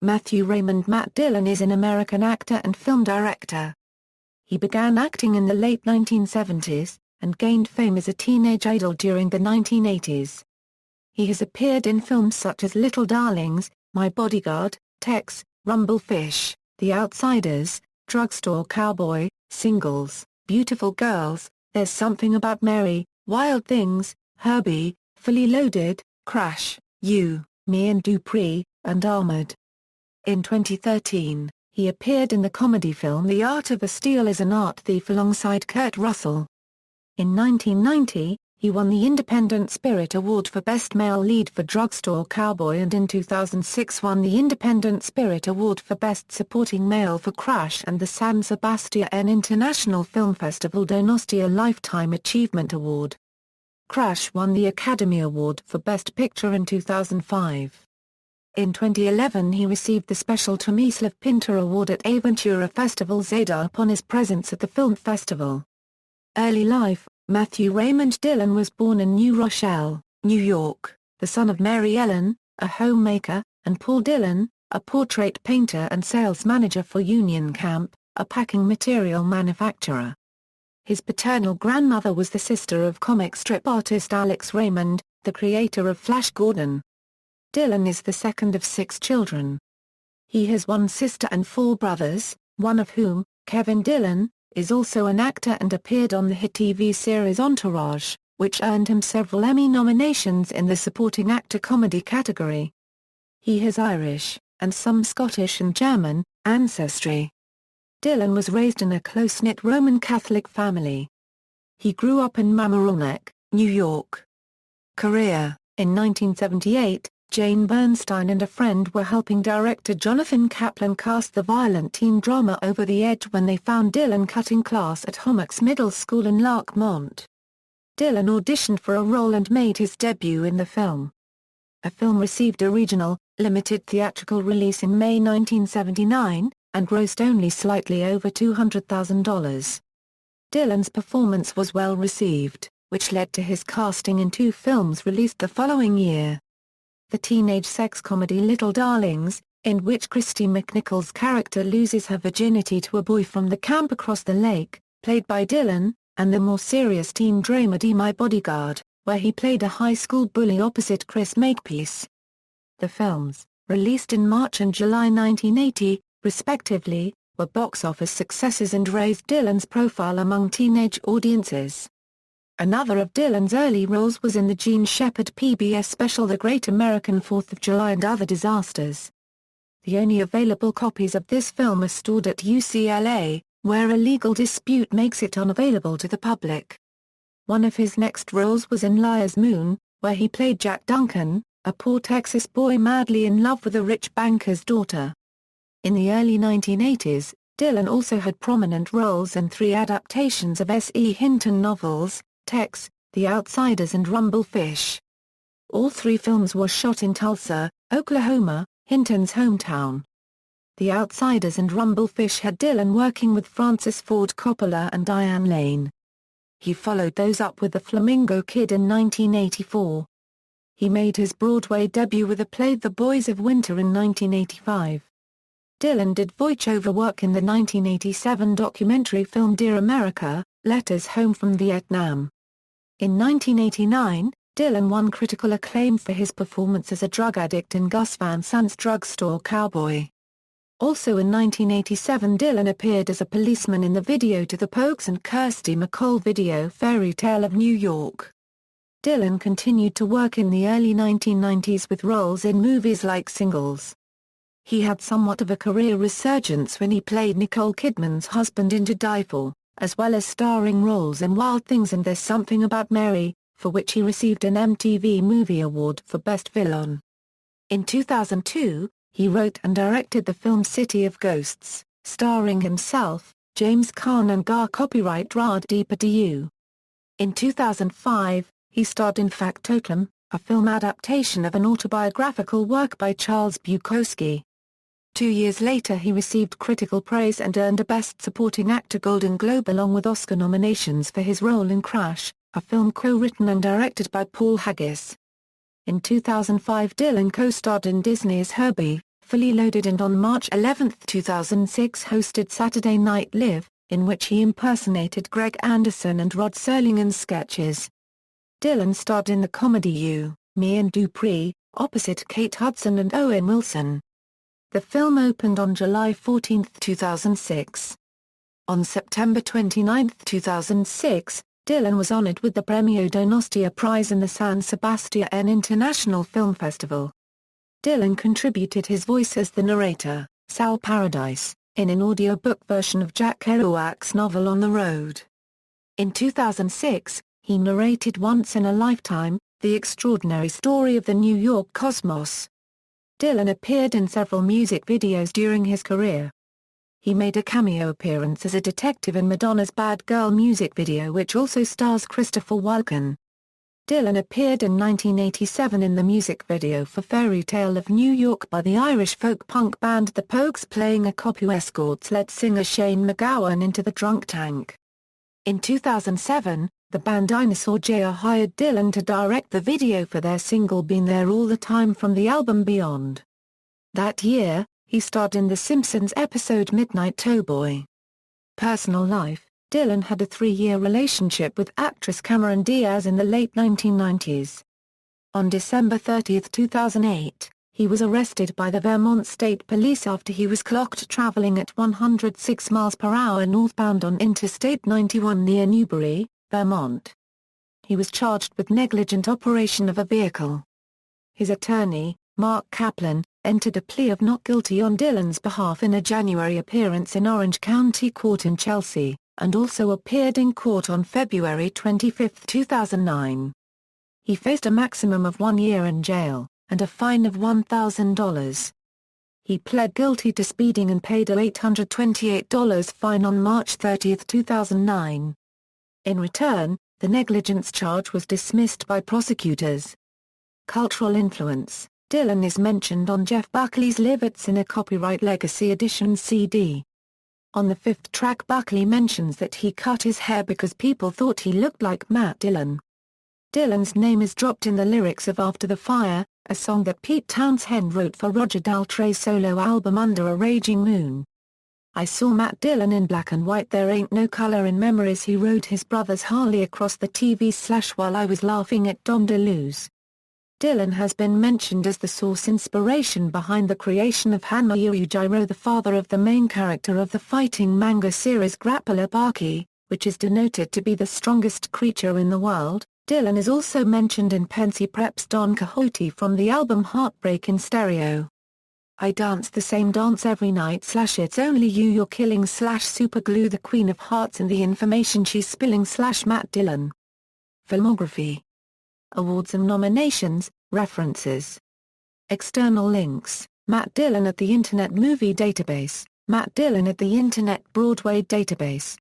Matthew Raymond Matt Dillon is an American actor and film director. He began acting in the late 1970s, and gained fame as a teenage idol during the 1980s. He has appeared in films such as Little Darlings, My Bodyguard, Tex, Rumblefish, The Outsiders, Drugstore Cowboy, Singles, Beautiful Girls, There's Something About Mary, Wild Things, Herbie, Fully Loaded, Crash, You, Me and Dupree, and Armored. In 2013, he appeared in the comedy film The Art of a Steal as an art thief alongside Kurt Russell. In 1990, he won the Independent Spirit Award for Best Male Lead for Drugstore Cowboy, and in 2006 won the Independent Spirit Award for Best Supporting Male for Crash and the San Sebastián International Film Festival Donostia Lifetime Achievement Award. Crash won the Academy Award for Best Picture in 2005. In 2011 he received the special Tomislav Pinter Award at Avvantura Festival Zadar upon his presence at the film festival. Early life: Matthew Raymond Dillon was born in New Rochelle, New York, the son of Mary Ellen, a homemaker, and Paul Dillon, a portrait painter and sales manager for Union Camp, a packing material manufacturer. His paternal grandmother was the sister of comic strip artist Alex Raymond, the creator of Flash Gordon. Dillon is the second of 6 children. He has one sister and 4 brothers, one of whom, Kevin Dillon, is also an actor and appeared on the hit TV series Entourage, which earned him several Emmy nominations in the supporting actor comedy category. He has Irish, and some Scottish and German, ancestry. Dillon was raised in a close-knit Roman Catholic family. He grew up in Mamaroneck, New York. Career: in 1978, Jane Bernstein and a friend were helping director Jonathan Kaplan cast the violent teen drama Over the Edge when they found Dillon cutting class at Hommox Middle School in Larchmont. Dillon auditioned for a role and made his debut in the film. The film received a regional, limited theatrical release in May 1979, and grossed only slightly over $200,000. Dillon's performance was well received, which led to his casting in 2 films released the following year. The teenage sex comedy Little Darlings, in which Christy McNichol's character loses her virginity to a boy from the camp across the lake, played by Dillon, and the more serious teen dramedy My Bodyguard, where he played a high school bully opposite Chris Makepeace. The films, released in March and July 1980, respectively, were box office successes and raised Dillon's profile among teenage audiences. Another of Dillon's early roles was in the Gene Shepard PBS special The Great American 4th of July and Other Disasters. The only available copies of this film are stored at UCLA, where a legal dispute makes it unavailable to the public. One of his next roles was in Liar's Moon, where he played Jack Duncan, a poor Texas boy madly in love with a rich banker's daughter. In the early 1980s, Dillon also had prominent roles in 3 adaptations of S.E. Hinton novels, Tex, The Outsiders and Rumblefish. All 3 films were shot in Tulsa, Oklahoma, Hinton's hometown. The Outsiders and Rumblefish had Dillon working with Francis Ford Coppola and Diane Lane. He followed those up with The Flamingo Kid in 1984. He made his Broadway debut with the play The Boys of Winter in 1985. Dillon did voiceover work in the 1987 documentary film Dear America, Letters Home from Vietnam. In 1989, Dillon won critical acclaim for his performance as a drug addict in Gus Van Sant's Drugstore Cowboy. Also in 1987 Dillon appeared as a policeman in the video to the Pokes and Kirsty MacColl video Fairy Tale of New York. Dillon continued to work in the early 1990s with roles in movies like Singles. He had somewhat of a career resurgence when he played Nicole Kidman's husband in To Die For, as well as starring roles in Wild Things and There's Something About Mary, for which he received an MTV Movie Award for Best Villain. In 2002, he wrote and directed the film City of Ghosts, starring himself, James Caan and Gar copyright Rad Deepadeu. In 2005, he starred in Factotum, a film adaptation of an autobiographical work by Charles Bukowski. 2 years later he received critical praise and earned a Best Supporting Actor Golden Globe along with Oscar nominations for his role in Crash, a film co-written and directed by Paul Haggis. In 2005 Dillon co-starred in Disney's Herbie, Fully Loaded, and on March 11, 2006 hosted Saturday Night Live, in which he impersonated Greg Anderson and Rod Serling in sketches. Dillon starred in the comedy You, Me and Dupree, opposite Kate Hudson and Owen Wilson. The film opened on July 14, 2006. On September 29, 2006, Dillon was honored with the Premio Donostia Prize in the San Sebastián International Film Festival. Dillon contributed his voice as the narrator, Sal Paradise, in an audiobook version of Jack Kerouac's novel On the Road. In 2006, he narrated Once in a Lifetime, The Extraordinary Story of the New York Cosmos. Dillon appeared in several music videos during his career. He made a cameo appearance as a detective in Madonna's Bad Girl music video, which also stars Christopher Walken. Dillon appeared in 1987 in the music video for Fairy Tale of New York by the Irish folk punk band The Pogues, playing a cop who escorts lead singer Shane MacGowan into the drunk tank. In 2007, the band Dinosaur Jr. hired Dillon to direct the video for their single Been There All the Time from the album Beyond. That year, he starred in The Simpsons episode Midnight Towboy. Personal life: Dillon had a 3-year relationship with actress Cameron Diaz in the late 1990s. On December 30, 2008, he was arrested by the Vermont State Police after he was clocked traveling at 106 miles per hour northbound on Interstate 91 near Newbury, Vermont. He was charged with negligent operation of a vehicle. His attorney, Mark Kaplan, entered a plea of not guilty on Dillon's behalf in a January appearance in Orange County Court in Chelsea, and also appeared in court on February 25, 2009. He faced a maximum of 1 year in jail, and a fine of $1,000. He pled guilty to speeding and paid a $828 fine on March 30, 2009. In return, the negligence charge was dismissed by prosecutors. Cultural influence: Dillon is mentioned on Jeff Buckley's Live It's in a Copyright Legacy Edition CD. On the 5th track, Buckley mentions that he cut his hair because people thought he looked like Matt Dillon. Dillon's name is dropped in the lyrics of After the Fire, a song that Pete Townshend wrote for Roger Daltrey's solo album Under a Raging Moon. I saw Matt Dillon in black and white, there ain't no color in memories. He rode his brother's Harley across the TV / while I was laughing at Dom DeLuise. Dillon has been mentioned as the source inspiration behind the creation of Hanma Yujiro, the father of the main character of the fighting manga series Grappler Baki, which is denoted to be the strongest creature in the world. Dillon is also mentioned in Pensy Prep's Don Quixote from the album Heartbreak in Stereo. I dance the same dance every night / it's only you're killing / Superglue, the Queen of Hearts and the information she's spilling / Matt Dillon. Filmography. Awards and nominations, references. External links: Matt Dillon at the Internet Movie Database, Matt Dillon at the Internet Broadway Database.